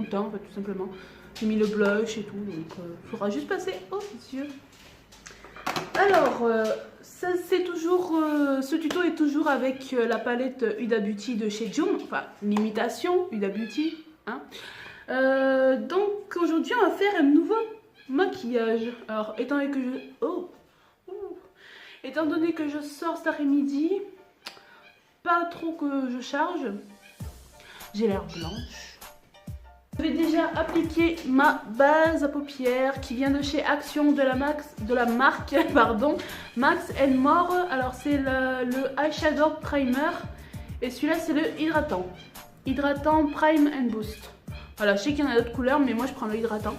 teint en fait, tout simplement. J'ai mis le blush et tout, donc il faudra juste passer aux yeux. Alors, c'est toujours, ce tuto est toujours avec la palette Huda Beauty de chez Joom, enfin l'imitation Huda Beauty. Hein. Donc aujourd'hui on va faire un nouveau maquillage. Alors étant donné que je sors cet après-midi, pas trop que je charge, j'ai l'air blanche. Je vais déjà appliquer ma base à paupières qui vient de chez Action de la marque pardon, Max & More. Alors c'est le eyeshadow primer et celui-là c'est le hydratant prime and boost. Voilà, je sais qu'il y en a d'autres couleurs mais moi je prends le hydratant.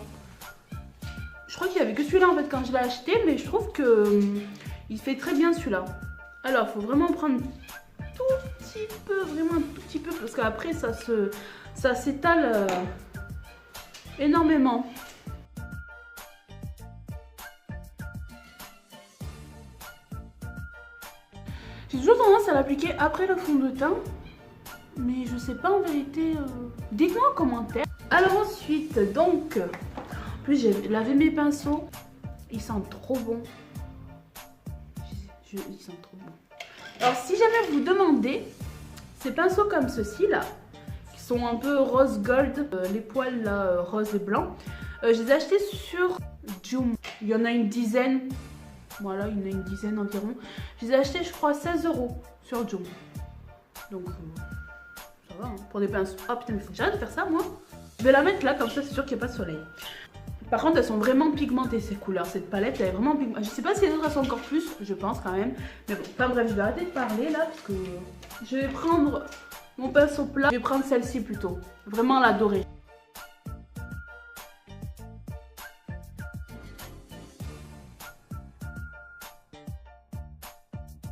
Je crois qu'il n'y avait que celui-là en fait quand je l'ai acheté, mais je trouve que il fait très bien celui-là. Alors il faut vraiment prendre tout petit peu, vraiment un tout petit peu, parce qu'après ça s'étale énormément. J'ai toujours tendance à l'appliquer après le fond de teint, mais je sais pas en vérité. Dites-moi en commentaire. Alors ensuite, donc, en plus j'ai lavé mes pinceaux, ils sentent trop bon. Ils sentent trop bon. Alors si jamais vous demandez, ces pinceaux comme ceux-ci là, qui sont un peu rose gold, les poils là rose et blanc, je les ai achetés sur Joom. Il y en a une dizaine, voilà, il y en a une dizaine environ. Je les ai achetés je crois 16 € sur Joom. Donc ça va hein, pour des pinceaux. Ah putain mais faut que j'arrête de faire ça moi. Je vais la mettre là comme ça, c'est sûr qu'il n'y a pas de soleil. Par contre, elles sont vraiment pigmentées ces couleurs. Cette palette, elle est vraiment pigmentée. Je sais pas si les autres elles sont encore plus, je pense quand même. Mais bon, enfin bref, je vais arrêter de parler là parce que je vais prendre mon pinceau plat. Je vais prendre celle-ci plutôt. Vraiment la dorée.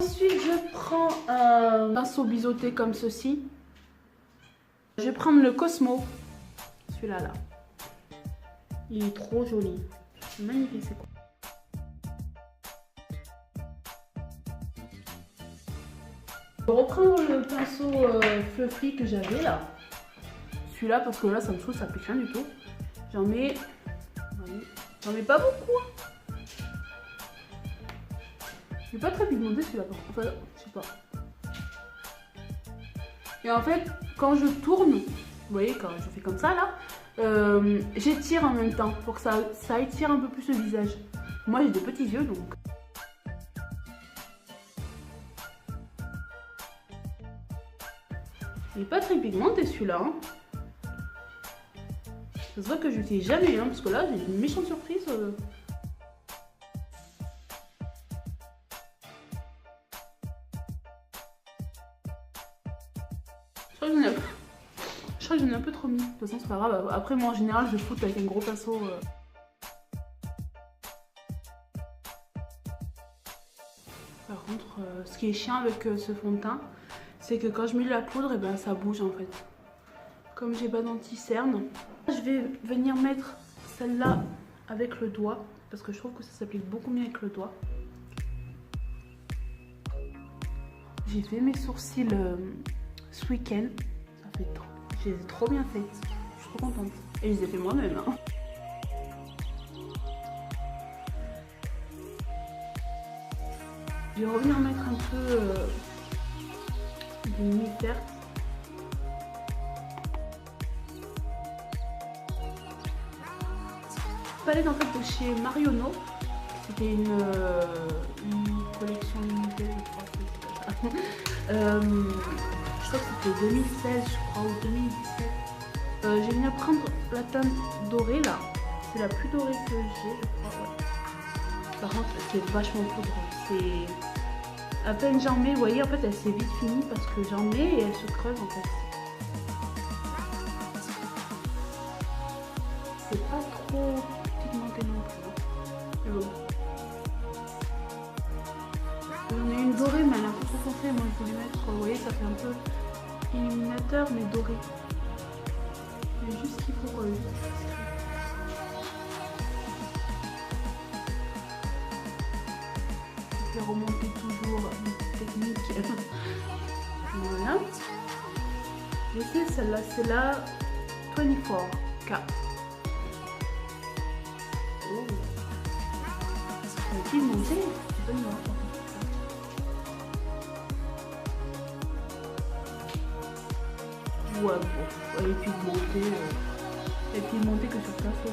Ensuite, je prends un pinceau biseauté comme ceci. Je vais prendre le Cosmo. Celui-là là. Il est trop joli. C'est magnifique, c'est quoi. Je vais reprendre le pinceau fluffy que j'avais là. Celui-là parce que là ça me saoule, ça pique rien du tout. J'en mets pas beaucoup. Il est pas très pigmenté celui-là. Enfin, je sais pas. Et en fait, quand je tourne, vous voyez, quand je fais comme ça là, j'étire en même temps pour que ça étire un peu plus le visage. Moi j'ai des petits yeux donc. Il n'est pas très pigmenté celui-là. Hein. Ça se voit que je l'utilise jamais hein, parce que là j'ai une méchante surprise. Je crois que j'en ai un peu trop mis. De toute façon, c'est pas grave. Après, moi en général, je foutre avec un gros pinceau. Par contre, ce qui est chiant avec ce fond de teint, c'est que quand je mets de la poudre, et ben, ça bouge en fait. Comme j'ai pas d'anti-cerne, je vais venir mettre celle-là avec le doigt. Parce que je trouve que ça s'applique beaucoup mieux avec le doigt. J'ai fait mes sourcils ce week-end. Ça fait trop. Je les ai trop bien faites. Je suis trop contente. Et je les ai fait moi-même. Hein. Je vais revenir mettre un peu de nuit verte. Palette en fait de chez Marionneau. C'était une collection limitée, je crois. Je crois que c'était 2016, je crois, ou 2017. Je vais venir prendre la teinte dorée là. C'est la plus dorée que j'ai, je crois. Ouais. Par contre, c'est vachement poudreux. C'est à peine j'en mets, vous voyez, en fait, elle s'est vite finie parce que j'en mets et elle se creuse en fait. C'est pas trop pigmenté non plus. Mais bon. J'en ai une dorée, mais elle est un peu trop foncée. Moi, je voulais mettre, vous voyez, ça fait un peu illuminateur, mais doré. Mais juste qu'il faut je vais remonter toujours une technique. Voilà. Je sais, celle-là, c'est la 24. jusqu'à... Oh. Elle est pigmentée. C'est pas noir. Ouais, bon, elle est pigmentée. Elle est pigmentée que sur ta peau.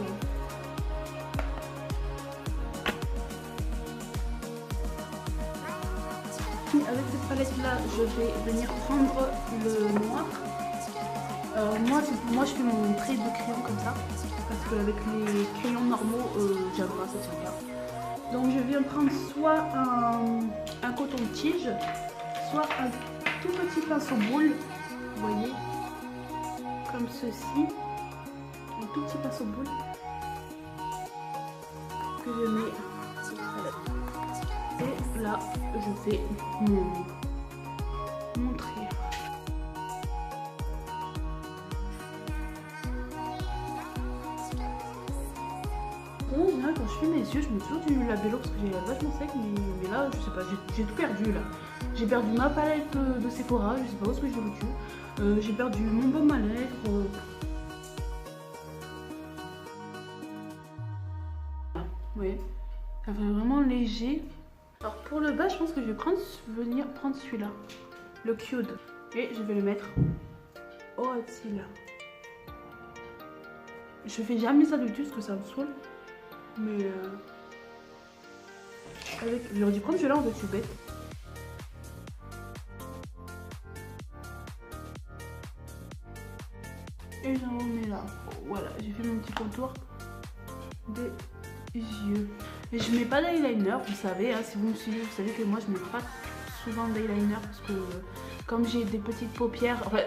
Avec cette palette là, je vais venir prendre le noir. Moi je fais mon trait de crayon comme ça, parce qu'avec les crayons normaux, j'aime pas, ça tient pas. Donc je viens prendre soit un coton-tige, soit un tout petit pinceau boule, vous voyez, comme ceci, un tout petit pinceau boule que je mets sur la palette. Et là, je fais mon trait. En général, quand je fais mes yeux, je mets toujours du labello parce que j'ai vachement sec, mais là, je sais pas, j'ai tout perdu là. J'ai perdu ma palette de Sephora, je sais pas où est-ce que je l'ai foutue. J'ai perdu mon baume à lèvres. Ouais, ça fait vraiment léger. Alors pour le bas, je pense que je vais venir prendre celui-là, le Cute, et je vais le mettre au-dessus là. Je fais jamais ça d'habitude parce que ça me saoule, mais j'aurais dû prendre celui-là en fait, je suis bête. Et j'en remets là. Voilà, j'ai fait mon petit contour des yeux. Et je mets pas d'eyeliner, vous savez, hein, si vous me suivez, vous savez que moi je mets pas souvent d'eyeliner parce que comme j'ai des petites paupières, enfin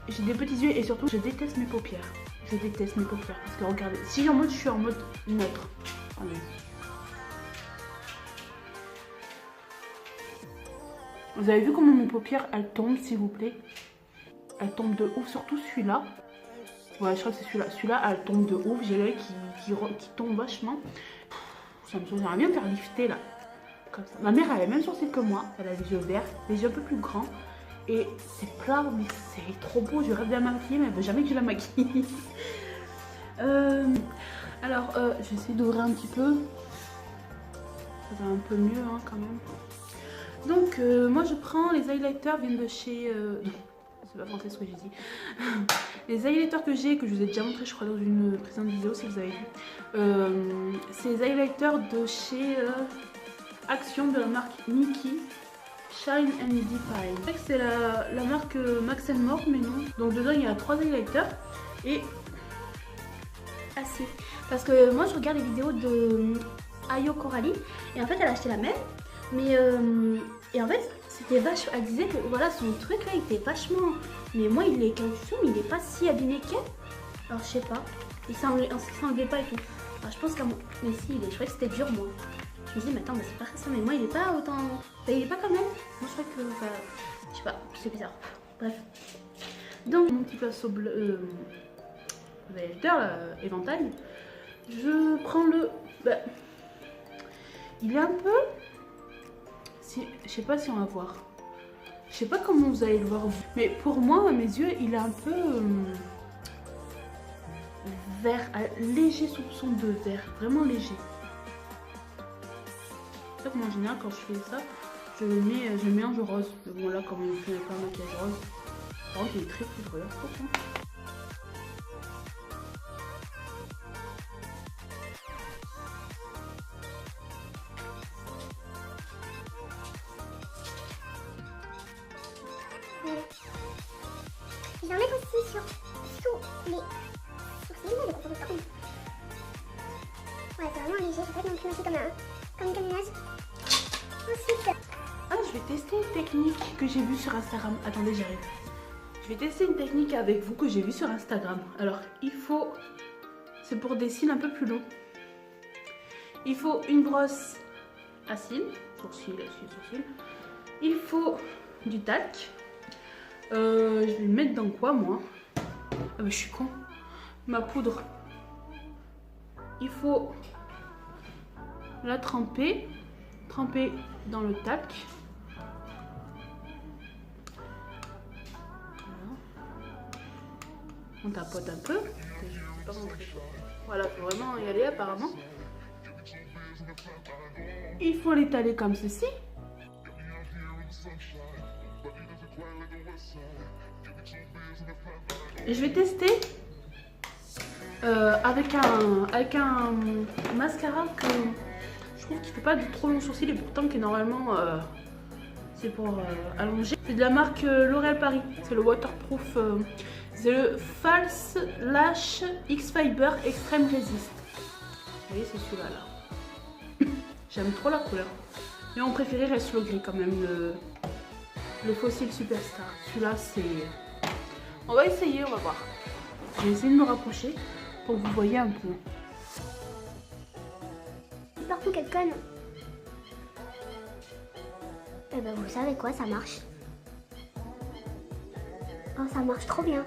j'ai des petits yeux et surtout je déteste mes paupières. Je déteste mes paupières parce que regardez, si je suis en mode neutre. Allez. Vous avez vu comment mon paupière elle tombe, s'il vous plaît? Elle tombe de ouf, surtout celui-là. Ouais, je crois que c'est celui-là. Celui-là, elle tombe de ouf. J'ai l'œil qui tombe vachement. Ça me j'aimerais bien faire lifter là. Comme ça. Ma mère, elle a les mêmes sourcils que moi. Elle a les yeux verts, les yeux un peu plus grands. Et c'est plat, mais c'est trop beau. Je rêve de la maquiller, mais elle veut jamais que je la maquille. Alors, je vais essayer d'ouvrir un petit peu. Ça va un peu mieux hein, quand même. Donc, moi, je prends les highlighters, viennent de chez... c'est pas français ce que j'ai dit. Les highlighters que j'ai, que je vous ai déjà montré, je crois, dans une précédente vidéo, si vous avez vu. C'est les highlighters de chez Action, de la marque Mickey. Shine and Define. C'est la marque Max & More, mais non. Donc dedans, il y a 3 highlighters. Et... assez. Parce que moi, je regarde les vidéos de Ayo Coralie. Et en fait, elle a acheté la même. Mais... et en fait... c'était vachement, elle disait que voilà son truc là il était vachement, mais moi il est caoutchouc mais il est pas si abîmé qu'elle. Alors je sais pas, il s'enlevait pas et tout. Alors je pense qu'à moi, mais si il est, je croyais que c'était dur moi. Je me dis mais attends mais c'est pas ça, mais moi il est pas autant, bah, il est pas quand même. Moi je crois que, bah, je sais pas, c'est bizarre. Bref. Donc mon petit pinceau bleu, éventail, je prends le, bah, il est un peu. Je sais pas si on va voir. Je sais pas comment vous allez le voir. Mais pour moi, à mes yeux, il est un peu vert, léger soupçon de vert. Vraiment léger. C'est ça que moi, en général, quand je fais ça, je mélange rose. Mais bon, là, comme on fait pas un maquillage rose. Par contre, il est très poudreux. Je vais en mettre aussi sous les sourcils, mais le contour de cou. Ouais, c'est vraiment léger, je vais pas non plus aussi comme une caminage. Ensuite... ah, je vais tester une technique que j'ai vue sur Instagram. Attendez, j'arrive. Je vais tester une technique avec vous que j'ai vue sur Instagram. Alors, il faut... c'est pour des cils un peu plus longs. Il faut une brosse à cils. Sourcils. Il faut du talc. Je vais le mettre dans quoi moi? Ah bah je suis con. Ma poudre. Il faut la tremper dans le talc. Voilà. On tapote un peu. Je sais pas montrer. Voilà, faut vraiment y aller apparemment. Il faut l'étaler comme ceci. Et je vais tester avec un mascara que je trouve qu'il fait pas de trop longs sourcils et pourtant qui normalement c'est pour allonger. C'est de la marque L'Oréal Paris. C'est le waterproof. C'est le False Lash X Fiber Extreme Resist. Vous voyez, c'est celui-là là. J'aime trop la couleur. Mais mon préféré reste le gris quand même, le Fossil Superstar. Celui-là c'est... On va essayer, on va voir. Je vais essayer de me rapprocher pour que vous voyez un peu. Partout quelle conne. Et ben vous savez quoi, ça marche. Oh, ça marche trop bien.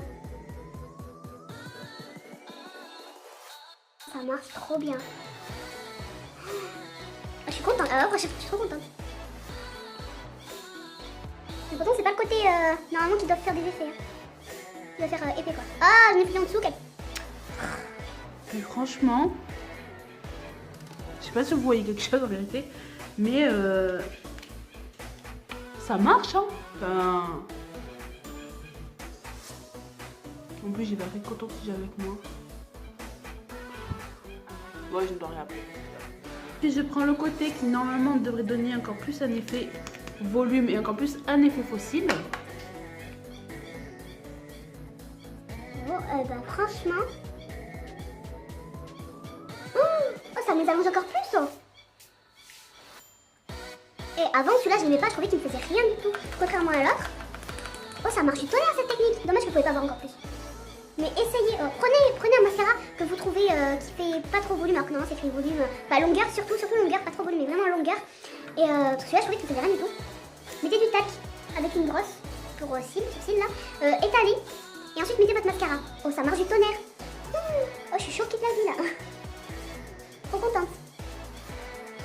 Ça marche trop bien. Oh, je suis contente. Je suis trop contente. Mais pourtant c'est pas le côté normalement qui doit faire des effets. Il doit faire épais quoi. Ah, je m'ai plié en dessous. Et franchement, je sais pas si vous voyez quelque chose en vérité, mais ça marche hein. Enfin... En plus j'ai pas fait de coton-tige avec moi. Ouais, je ne dois rien. Puis je prends le côté qui normalement devrait donner encore plus un effet volume et encore plus un effet fossile. Bon, franchement... Oh, ça me les allonge encore plus oh. Et avant celui-là je l'aimais pas, je trouvais qu'il ne faisait rien du tout. Contrairement à l'autre. Oh, ça marche du tonnerre cette technique. Dommage que vous pouvez pas voir encore plus. Mais essayez, prenez un mascara que vous trouvez qui fait pas trop volume, alors que non c'est écrit volume, pas longueur surtout longueur, pas trop volume mais vraiment longueur. Et celui-là je trouvais qu'il faisait rien du tout. Mettez du tac avec une brosse pour cils, sur cils là, étalez et ensuite mettez votre mascara. Oh ça marche du tonnerre. Oh je suis choquée de la vie là. Trop contente.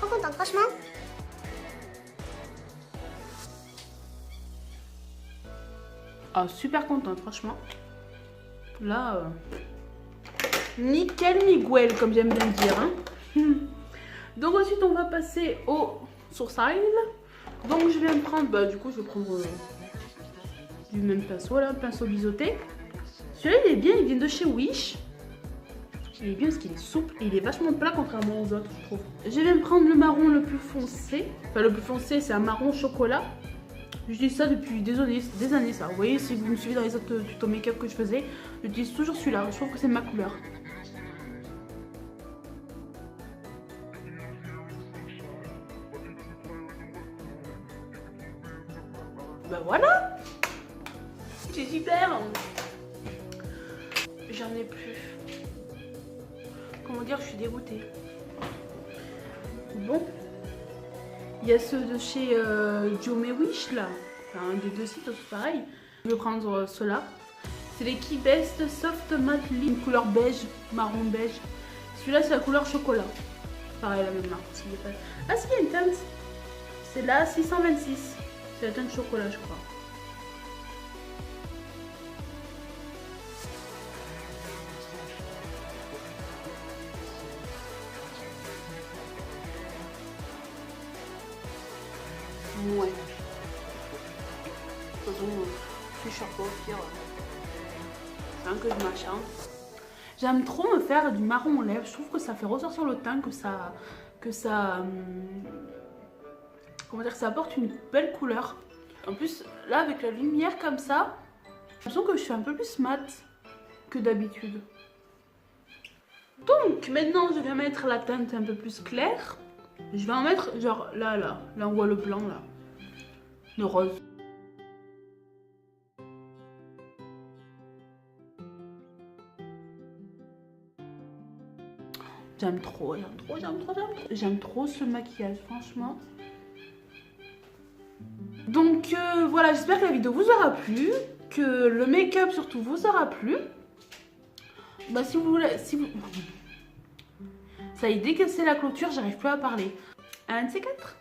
Trop contente franchement. Ah super contente franchement. Là, nickel Miguel, comme j'aime bien dire. Hein. Donc ensuite, on va passer au sourcil. Donc je viens de prendre, du coup, je vais prendre du même pinceau, là, un pinceau biseauté. Celui-là, il est bien, il vient de chez Wish. Il est bien parce qu'il est souple et il est vachement plat contrairement aux autres, je trouve. Je viens de prendre le marron le plus foncé. Enfin, le plus foncé, c'est un marron chocolat. J'utilise ça depuis des années ça. Vous voyez, si vous me suivez dans les autres tutos make-up que je faisais, j'utilise toujours celui-là. Je trouve que c'est ma couleur. Ben voilà. C'est super. J'en ai plus. Comment dire, je suis dégoûtée. Bon. Il y a ceux de chez Jome Wish là, enfin un des deux sites, c'est pareil. Je vais prendre ceux-là. C'est les Key Best Soft Matte Lip, couleur beige, marron beige. Celui-là c'est la couleur chocolat. Pareil, la même marque. Ah si, il y a une teinte. C'est la 626. C'est la teinte chocolat, je crois. Ouais. De toute façon, je suis pas au pire. C'est un que je machin. J'aime trop me faire du marron aux lèvres. Je trouve que ça fait ressortir le teint, que ça comment dire, ça apporte une belle couleur. En plus, là, avec la lumière comme ça, j'ai l'impression que je suis un peu plus mat que d'habitude. Donc, maintenant, je vais mettre la teinte un peu plus claire. Je vais en mettre, genre, là, on voit le blanc, là. Le rose. J'aime trop ce maquillage, franchement. Donc voilà, j'espère que la vidéo vous aura plu, que le make-up surtout vous aura plu. Bah si vous voulez, ça y est, dès que c'est la clôture, j'arrive plus à parler. Un de ces quatre.